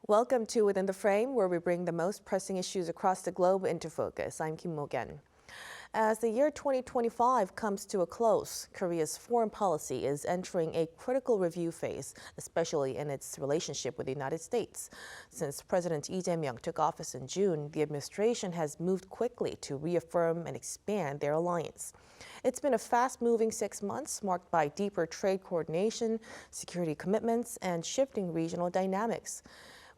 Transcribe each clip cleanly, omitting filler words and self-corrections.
Welcome to Within the Frame, where we bring the most pressing issues across the globe into focus. I'm Kim Mokyeon. As the year 2025 comes to a close, Korea's foreign policy is entering a critical review phase, especially in its relationship with the United States. Since President Lee Jae Myung took office in June, the administration has moved quickly to reaffirm and expand their alliance. It's been a fast-moving 6 months marked by deeper trade coordination, security commitments, and shifting regional dynamics.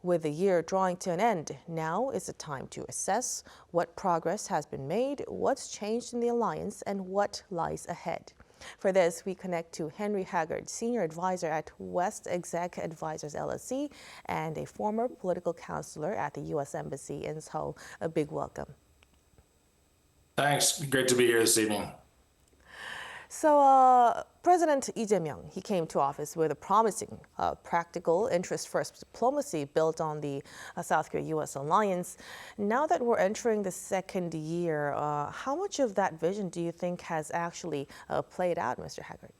With the year drawing to an end, now is the time to assess what progress has been made, what's changed in the alliance, and what lies ahead. For this, we connect to Henry Haggard, Senior Advisor at WestExec Advisors LLC and a former political counselor at the U.S. Embassy in Seoul. A big welcome. Thanks. Great to be here this evening. So President Lee Jae Myung, he came to office with a promising, practical, interest-first diplomacy built on the South Korea-U.S. alliance. Now that we're entering the second year, how much of that vision do you think has actually played out, Mr. Haggard?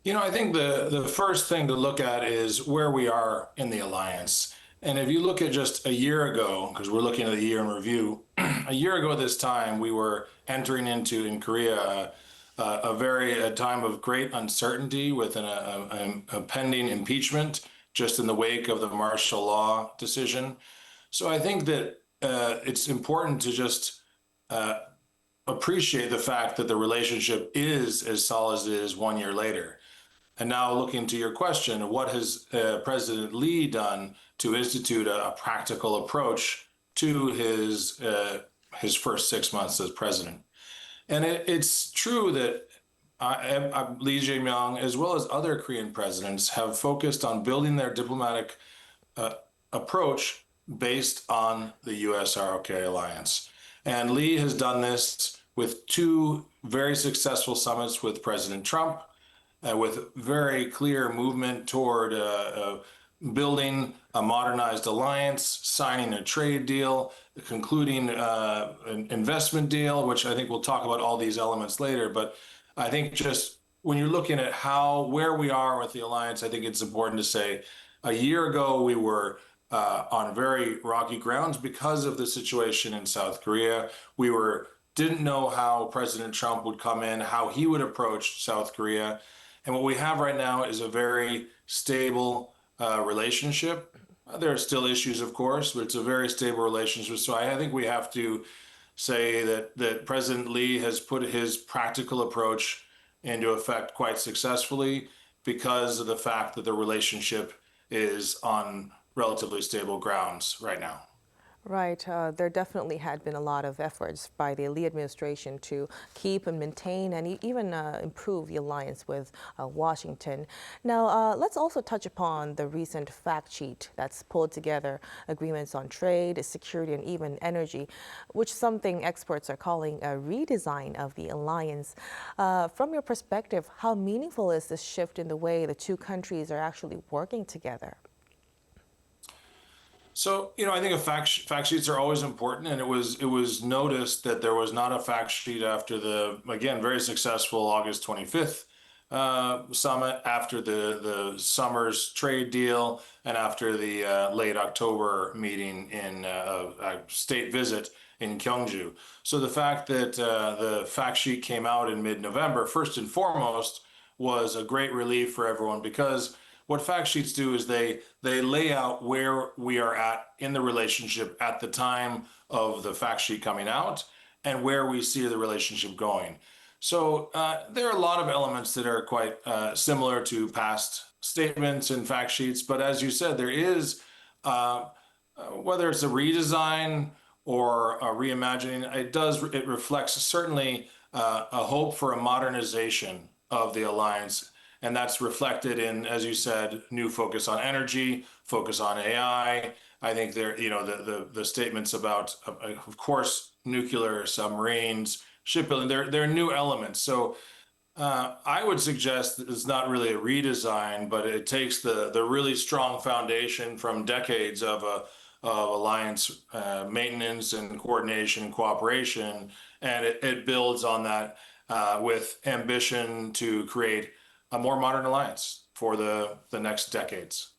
I think the first thing to look at is where we are in the alliance. And if you look at just a year ago, because we're looking at the year in review, a year ago this time, we were entering into, in Korea, a time of great uncertainty with a pending impeachment just in the wake of the martial law decision. So I think that it's important to just appreciate the fact that the relationship is as solid as it is 1 year later. And now looking to your question, what has President Lee done to institute a practical approach to his first 6 months as president? And it's true that Lee Jae Myung, as well as other Korean presidents, have focused on building their diplomatic approach based on the U.S.-ROK alliance. And Lee has done this with 2 very successful summits with President Trump, with very clear movement toward building a modernized alliance, signing a trade deal, concluding an investment deal, which I think we'll talk about all these elements later. But I think just when you're looking at where we are with the alliance, I think it's important to say a year ago we were on very rocky grounds because of the situation in South Korea. We didn't know how President Trump would come in, how he would approach South Korea. And what we have right now is a very stable relationship. There are still issues, of course, but it's a very stable relationship. So I think we have to say that President Lee has put his practical approach into effect quite successfully because of the fact that the relationship is on relatively stable grounds right now. Right. There definitely had been a lot of efforts by the Lee administration to keep and maintain and even improve the alliance with Washington. Now, let's also touch upon the recent fact sheet that's pulled together agreements on trade, security, and even energy, which something experts are calling a redesign of the alliance. From your perspective, how meaningful is this shift in the way the 2 countries are actually working together? So, I think fact sheets are always important, and it was noticed that there was not a fact sheet after the, again, very successful August 25th summit, after the summer's trade deal, and after the late October meeting in a state visit in Gyeongju. So the fact that the fact sheet came out in mid-November, first and foremost, was a great relief for everyone, because what fact sheets do is they lay out where we are at in the relationship at the time of the fact sheet coming out and where we see the relationship going. So there are a lot of elements that are quite similar to past statements and fact sheets. But as you said, there is, whether it's a redesign or a reimagining, it reflects certainly a hope for a modernization of the alliance. And that's reflected in, as you said, new focus on energy, focus on AI. I think there, the statements about, of course, nuclear, submarines, shipbuilding, they're new elements. So I would suggest that it's not really a redesign, but it takes the really strong foundation from decades of alliance maintenance and coordination and cooperation, and it builds on that with ambition to create a more modern alliance for the next decades.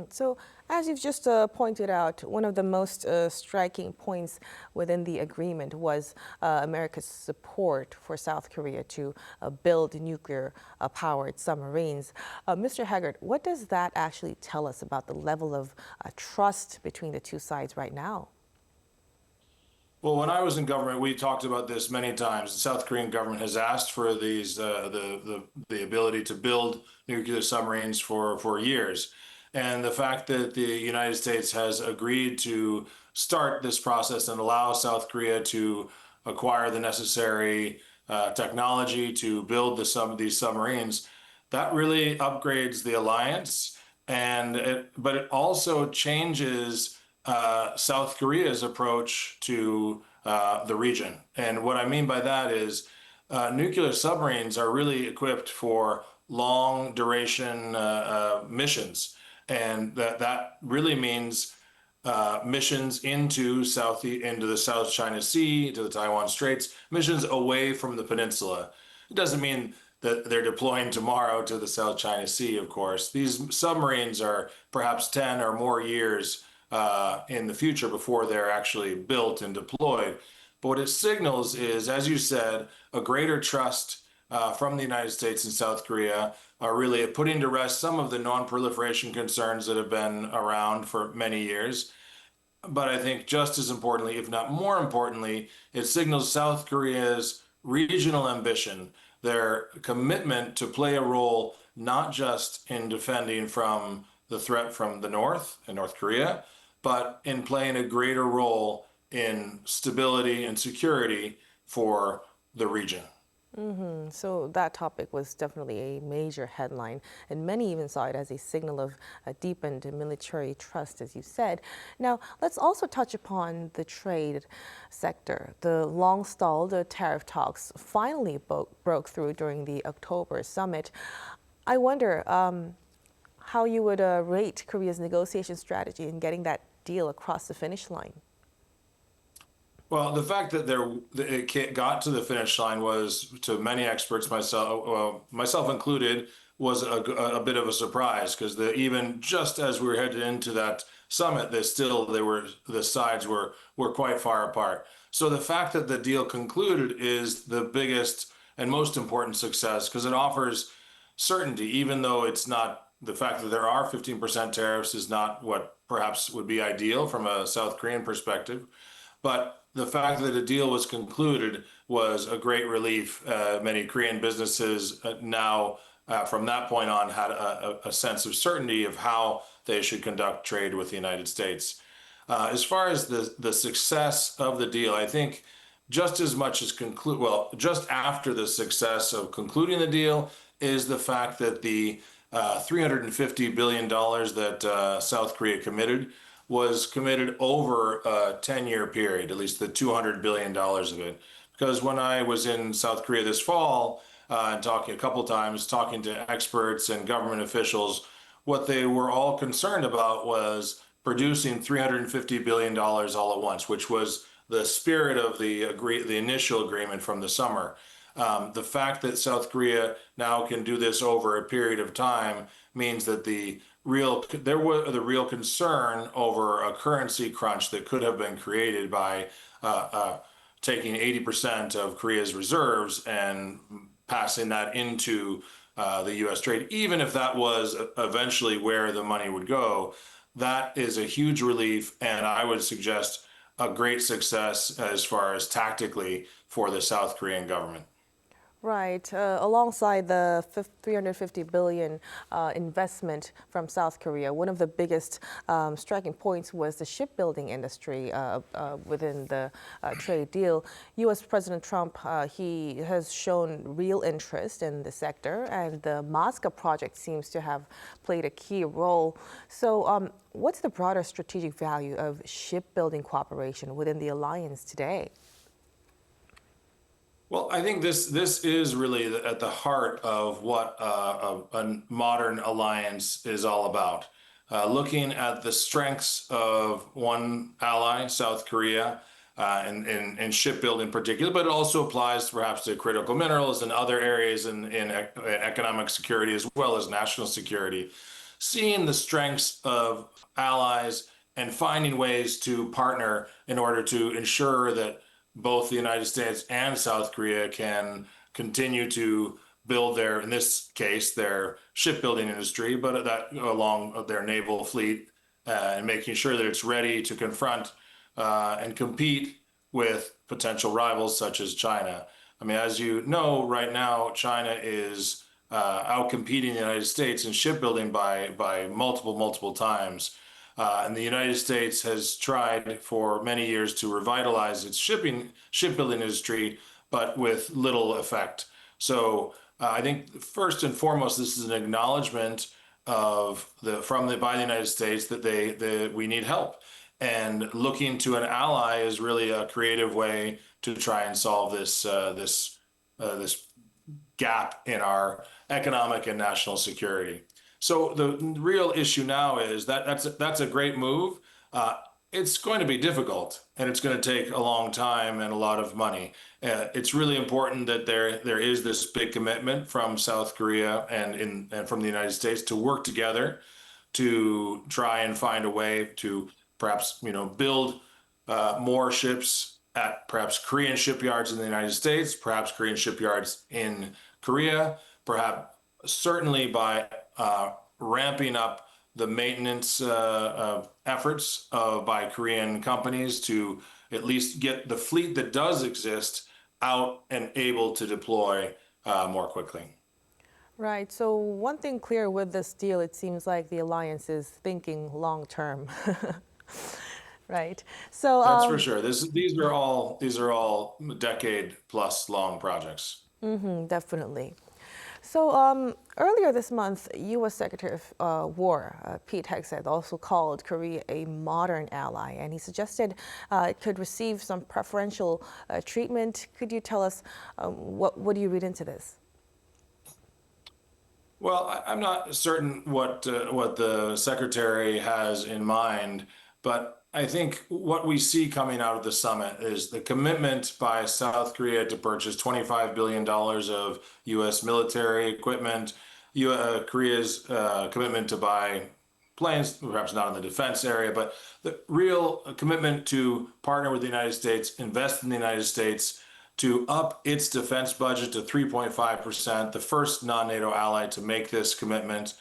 So, as you've just pointed out, one of the most striking points within the agreement was America's support for South Korea to build nuclear-powered submarines. Mr. Haggard, what does that actually tell us about the level of trust between the two sides right now? Well, when I was in government, we talked about this many times. The South Korean government has asked for these the ability to build nuclear submarines for years, and the fact that the United States has agreed to start this process and allow South Korea to acquire the necessary technology to build these submarines, that really upgrades the alliance, but it also changes South Korea's approach to the region. And what I mean by that is nuclear submarines are really equipped for long duration missions. And that really means missions into the South China Sea, to the Taiwan Straits, missions away from the peninsula. It doesn't mean that they're deploying tomorrow to the South China Sea, of course. These submarines are perhaps 10 or more years in the future before they're actually built and deployed. But what it signals is, as you said, a greater trust from the United States and South Korea are really putting to rest some of the non-proliferation concerns that have been around for many years. But I think just as importantly, if not more importantly, it signals South Korea's regional ambition, their commitment to play a role not just in defending from the threat from the North and North Korea, but in playing a greater role in stability and security for the region. So that topic was definitely a major headline, and many even saw it as a signal of a deepened military trust, as you said. Now, let's also touch upon the trade sector. The long-stalled tariff talks finally broke through during the October summit. I wonder how you would rate Korea's negotiation strategy in getting that deal across the finish line. Well, the fact that it got to the finish line was, to many experts, myself included, was a bit of a surprise, because even just as we were headed into that summit, the sides were quite far apart. So the fact that the deal concluded is the biggest and most important success, because it offers certainty, even though it's not, the fact that there are 15% tariffs is not what perhaps would be ideal from a South Korean perspective. But the fact that a deal was concluded was a great relief. Many Korean businesses now, from that point on, had a sense of certainty of how they should conduct trade with the United States. As far as the success of the deal, I think just as much as just after the success of concluding the deal is the fact that the $350 billion that South Korea committed was committed over a 10-year period, at least the $200 billion of it. Because when I was in South Korea this fall and talking a couple times, talking to experts and government officials, what they were all concerned about was producing $350 billion all at once, which was the spirit of the initial agreement from the summer. The fact that South Korea now can do this over a period of time means that there was the real concern over a currency crunch that could have been created by taking 80% of Korea's reserves and passing that into the U.S. trade, even if that was eventually where the money would go. That is a huge relief, and I would suggest a great success as far as tactically for the South Korean government. Right. Alongside the $350 billion investment from South Korea, one of the biggest striking points was the shipbuilding industry within the trade deal. U.S. President Trump, he has shown real interest in the sector, and the Moscow project seems to have played a key role. So what's the broader strategic value of shipbuilding cooperation within the alliance today? Well, I think this is really at the heart of what a modern alliance is all about. Looking at the strengths of one ally, South Korea, and shipbuilding in particular, but it also applies perhaps to critical minerals and other areas in economic security as well as national security. seeing the strengths of allies and finding ways to partner in order to ensure that both the United States and South Korea can continue to build their, in this case, their shipbuilding industry, but that along their naval fleet, and making sure that it's ready to confront and compete with potential rivals such as China. I mean, as you know, right now, China is outcompeting the United States in shipbuilding by multiple times. And the United States has tried for many years to revitalize its shipbuilding industry, but with little effect. So I think first and foremost, this is an acknowledgement of by the United States that we need help. And looking to an ally is really a creative way to try and solve this gap in our economic and national security. So the real issue now is that's a great move. It's going to be difficult, and it's going to take a long time and a lot of money. It's really important that there is this big commitment from South Korea and from the United States to work together to try and find a way to perhaps build more ships at perhaps Korean shipyards in the United States, perhaps Korean shipyards in Korea, perhaps certainly by ramping up the maintenance efforts by Korean companies to at least get the fleet that does exist out and able to deploy more quickly. Right. So one thing clear with this deal, it seems like the alliance is thinking long term. Right. So that's for sure. These are all decade plus long projects. definitely. So earlier this month, U.S. Secretary of War Pete Hegseth also called Korea a modern ally, and he suggested it could receive some preferential treatment. Could you tell us what do you read into this? Well, I'm not certain what the secretary has in mind, but I think what we see coming out of the summit is the commitment by South Korea to purchase $25 billion of U.S. military equipment, Korea's commitment to buy planes, perhaps not in the defense area, but the real commitment to partner with the United States, invest in the United States, to up its defense budget to 3.5%, the first non-NATO ally to make this commitment.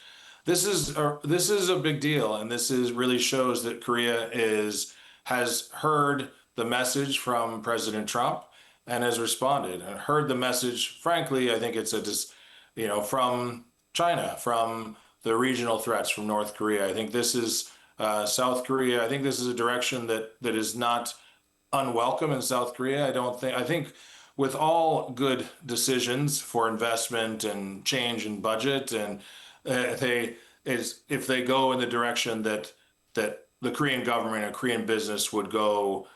This is a big deal, and this really shows that Korea has heard the message from President Trump and has responded and heard the message. Frankly, I think it's from China, from the regional threats from North Korea. I think this is South Korea. I think this is a direction that is not unwelcome in South Korea. I think with all good decisions for investment and change in budget, and if they go in the direction that the Korean government and Korean business would go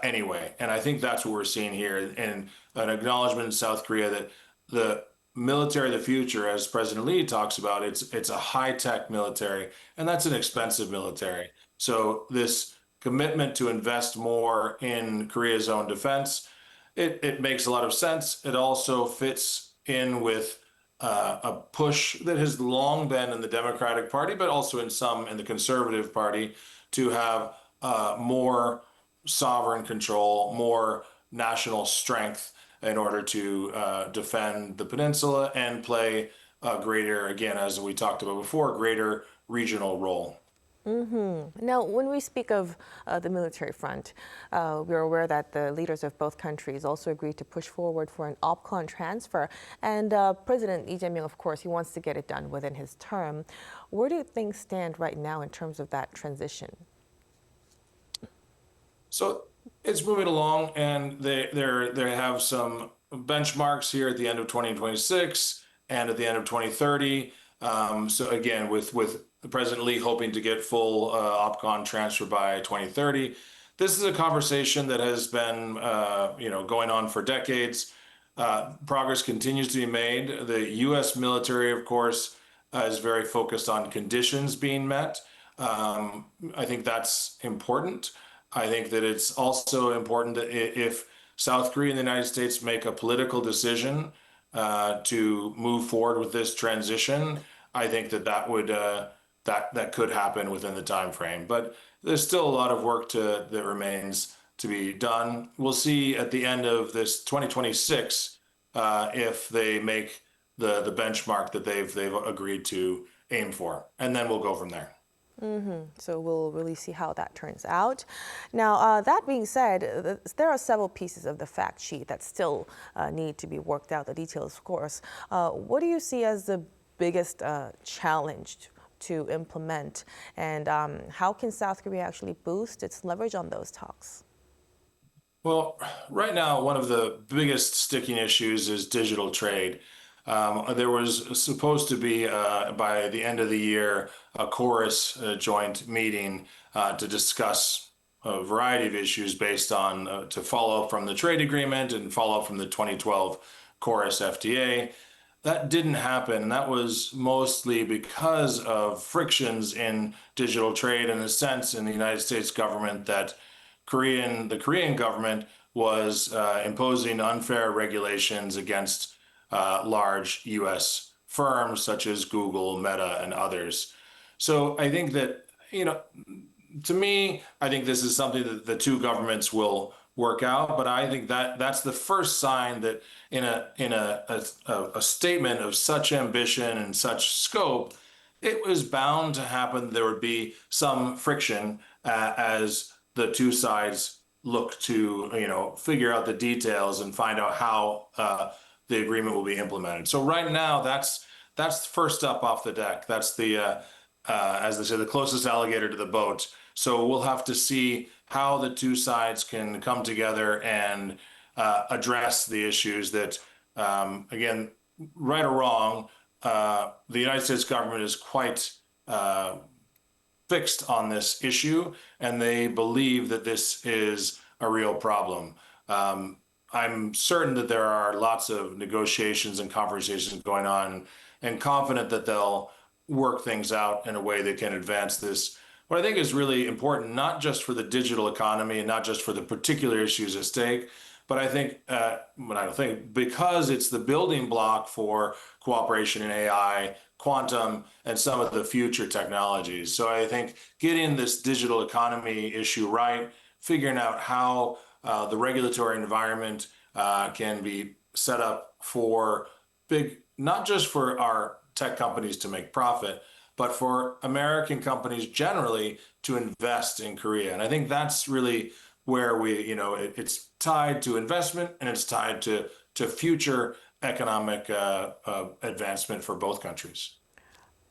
anyway. And I think that's what we're seeing here, and an acknowledgement in South Korea that the military of the future, as President Lee talks about, it's a high-tech military, and that's an expensive military. So this commitment to invest more in Korea's own defense, it makes a lot of sense. It also fits in with a push that has long been in the Democratic Party, but also in the Conservative Party, to have more sovereign control, more national strength in order to defend the peninsula and play a greater, again, as we talked about before, greater regional role. Now, when we speak of the military front, we're aware that the leaders of both countries also agreed to push forward for an OPCON transfer. And President Lee Jae Myung, of course, he wants to get it done within his term. Where do things stand right now in terms of that transition? So it's moving along, and they have some benchmarks here at the end of 2026 and at the end of 2030. So again, with President Lee hoping to get full OPCON transfer by 2030. This is a conversation that has been going on for decades. Progress continues to be made. The U.S. military, of course, is very focused on conditions being met. I think that's important. I think that it's also important that if South Korea and the United States make a political decision to move forward with this transition, I think that would that could happen within the time frame. But there's still a lot of work that remains to be done. We'll see at the end of this 2026 if they make the benchmark that they've agreed to aim for, and then we'll go from there. So we'll really see how that turns out. Now, that being said, there are several pieces of the fact sheet that still need to be worked out, the details, of course. What do you see as the biggest challenge to implement, and how can South Korea actually boost its leverage on those talks? Well, right now, one of the biggest sticking issues is digital trade. There was supposed to be, by the end of the year, a chorus joint meeting to discuss a variety of issues based on, to follow up from the trade agreement and follow up from the 2012 chorus FTA. That didn't happen. And that was mostly because of frictions in digital trade, in a sense, in the United States government, that the Korean government was imposing unfair regulations against large U.S. firms such as Google, Meta, and others. So I think that, to me, I think this is something that the two governments will work out. But I think that that's the first sign that in a statement of such ambition and such scope, it was bound to happen. There would be some friction as the two sides look to, figure out the details and find out how the agreement will be implemented. So right now, that's first up off the deck. That's the, as they say, the closest alligator to the boat. So we'll have to see how the two sides can come together and address the issues that, again, right or wrong, the United States government is quite fixed on this issue, and they believe that this is a real problem. I'm certain that there are lots of negotiations and conversations going on, and confident that they'll work things out in a way that can advance this. What I think is really important, not just for the digital economy and not just for the particular issues at stake, but I think, because it's the building block for cooperation in AI, quantum, and some of the future technologies. So I think getting this digital economy issue right, figuring out how the regulatory environment can be set up for not just for our tech companies to make profit, but for American companies generally to invest in Korea. And I think that's really where it's tied to investment, and it's tied to future economic advancement for both countries.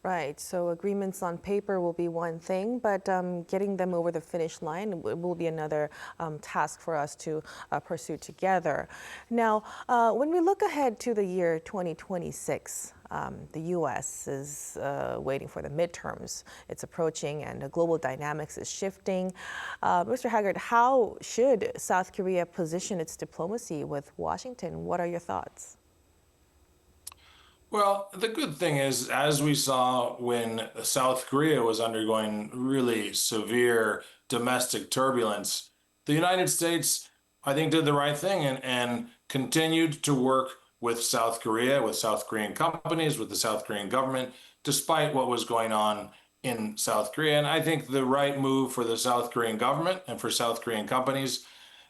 Right. So agreements on paper will be one thing, but getting them over the finish line will be another task for us to pursue together. Now, when we look ahead to the year 2026, the U.S. is waiting for the midterms. It's approaching, and the global dynamics is shifting. Mr. Haggard, how should South Korea position its diplomacy with Washington? What are your thoughts? Well, the good thing is, as we saw when South Korea was undergoing really severe domestic turbulence, the United States, I think, did the right thing and continued to work with South Korea, with South Korean companies, with the South Korean government, despite what was going on in South Korea. And I think the right move for the South Korean government and for South Korean companies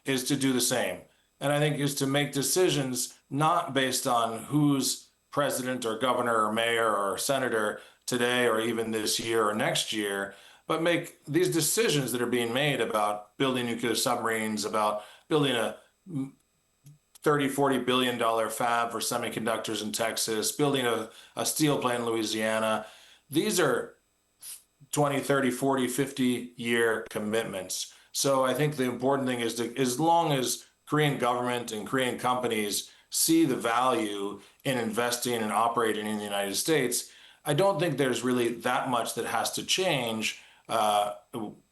is to do the same. And I think is to make decisions not based on who's president or governor or mayor or senator today or even this year or next year, but make these decisions that are being made about building nuclear submarines, about building a $30-40 billion fab for semiconductors in Texas, building a steel plant in Louisiana. These are 20, 30, 40, 50-year commitments. So I think the important thing is as long as Korean government and Korean companies see the value in investing and operating in the United States, I don't think there's really that much that has to change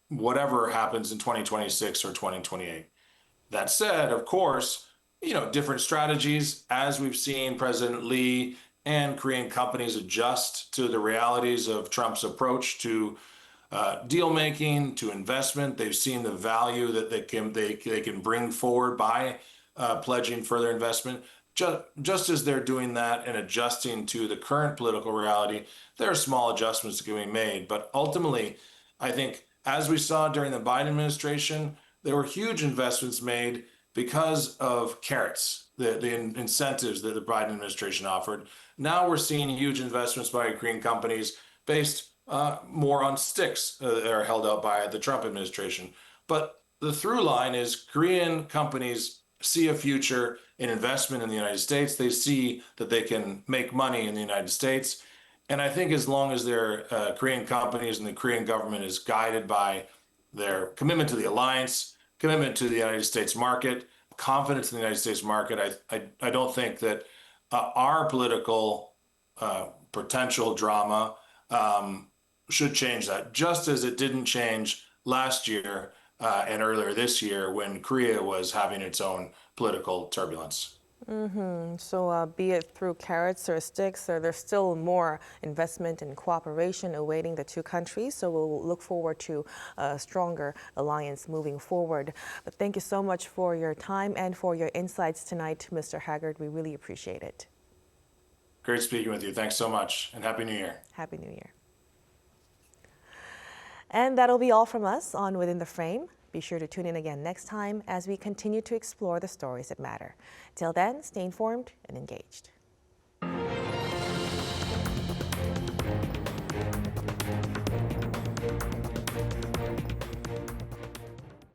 whatever happens in 2026 or 2028. That said, of course, different strategies, as we've seen President Lee and Korean companies adjust to the realities of Trump's approach to deal making, to investment. They've seen the value that they can bring forward by pledging further investment. just as they're doing that and adjusting to the current political reality, there are small adjustments that can be made. But ultimately, I think, as we saw during the Biden administration, there were huge investments made because of carrots, the incentives that the Biden administration offered. Now we're seeing huge investments by Korean companies based more on sticks that are held out by the Trump administration. But the through line is Korean companies see a future in investment in the United States. They see that they can make money in the United States. And I think as long as they're Korean companies and the Korean government is guided by their commitment to the alliance, commitment to the United States market, confidence in the United States market, I don't think that our political potential drama should change that, just as it didn't change last year and earlier this year when Korea was having its own political turbulence. So be it through carrots or sticks, there's still more investment and cooperation awaiting the two countries. So we'll look forward to a stronger alliance moving forward. But thank you so much for your time and for your insights tonight, Mr. Haggard. We really appreciate it. Great speaking with you. Thanks so much, and Happy New Year. Happy New Year. And that'll be all from us on Within the Frame. Be sure to tune in again next time as we continue to explore the stories that matter. Till then, stay informed and engaged.